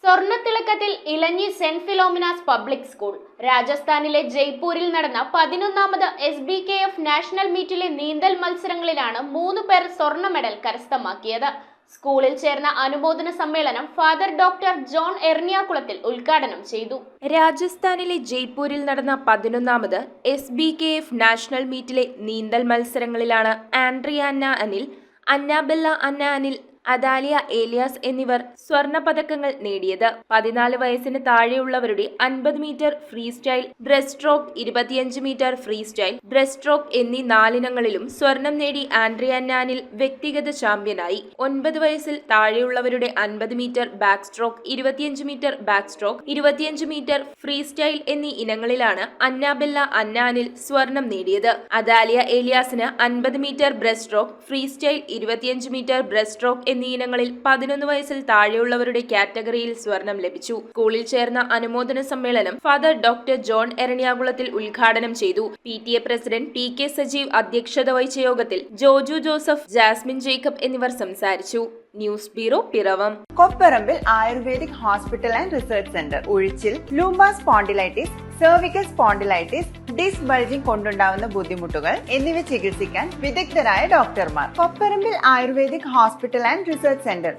സ്വർണ്ണത്തിളക്കത്തിൽ ഇലഞ്ഞി saint Philomena's public school. രാജസ്ഥാനിലെ ജയ്പൂരിൽ നടന്ന 11ാമത് SBKF നാഷണൽ മീറ്റിലെ നീന്തൽ മത്സരങ്ങളിലാണ് 3 പേർ സ്വർണ്ണ മെഡൽ കരസ്ഥമാക്കിയത്. സ്കൂളിൽ ചേർന്ന അനുമോദന സമ്മേളനം ഫാദർ ഡോക്ടർ ജോൺ എർണിയാകുളത്തിൽ ഉദ്ഘാടനം ചെയ്തു. രാജസ്ഥാനിലെ ജയ്പൂരിൽ നടന്ന 11ാമത് SBKF നാഷണൽ മീറ്റിലെ നീന്തൽ മത്സരങ്ങളിലാണ് ആൻഡ്രിയാന അനിൽ, അന്നാബെല്ല അന്ന അനിൽ, അദാലിയ ഏലിയാസ് എന്നിവർ സ്വർണ്ണ പതക്കങ്ങൾ നേടിയത്. 14 വയസ്സിന് താഴെയുള്ളവരുടെ 50 meter freestyle, breaststroke, 25 meter freestyle, breaststroke എന്നീ 4 ഇനങ്ങളിലും സ്വർണം നേടി ആൻഡ്രിയാന അനിൽ വ്യക്തിഗത ചാമ്പ്യനായി. 9 വയസ്സിൽ താഴെയുള്ളവരുടെ 50 meter backstroke, 25 meter backstroke, 25 meter freestyle എന്നീ ഇനങ്ങളിലാണ് അന്നാബെല്ല അന്ന അനിൽ സ്വർണം നേടിയത്. അദാലിയ ഏലിയാസിന് 50 meter breaststroke, freestyle, 25 meter breaststroke എന്നീ ഇനങ്ങളിൽ 11 വയസ്സിൽ താഴെയുള്ളവരുടെ കാറ്റഗറിയിൽ സ്വർണം ലഭിച്ചു. സ്കൂളിൽ ചേർന്ന അനുമോദന സമ്മേളനം ഫാദർ ഡോക്ടർ ജോൺ എർണിയാകുളത്തിൽ ഉദ്ഘാടനം ചെയ്തു. PTA പ്രസിഡന്റ് TK സജീവ് അധ്യക്ഷത വഹിച്ച യോഗത്തിൽ ജോജു ജോസഫ്, ജാസ്മിൻ ജേക്കബ് എന്നിവർ സംസാരിച്ചു. News bureau, Piravom. Kopparambil ayurvedic hospital and research centre. ഉഴിച്ചിൽ, lumbar spondylitis, cervical spondylitis, disc bulging കൊണ്ടുണ്ടാവുന്ന ബുദ്ധിമുട്ടുകൾ എന്നിവ ചികിത്സിക്കാൻ വിദഗ്ധരായ ഡോക്ടർമാർ. Kopparambil ayurvedic hospital and research centre.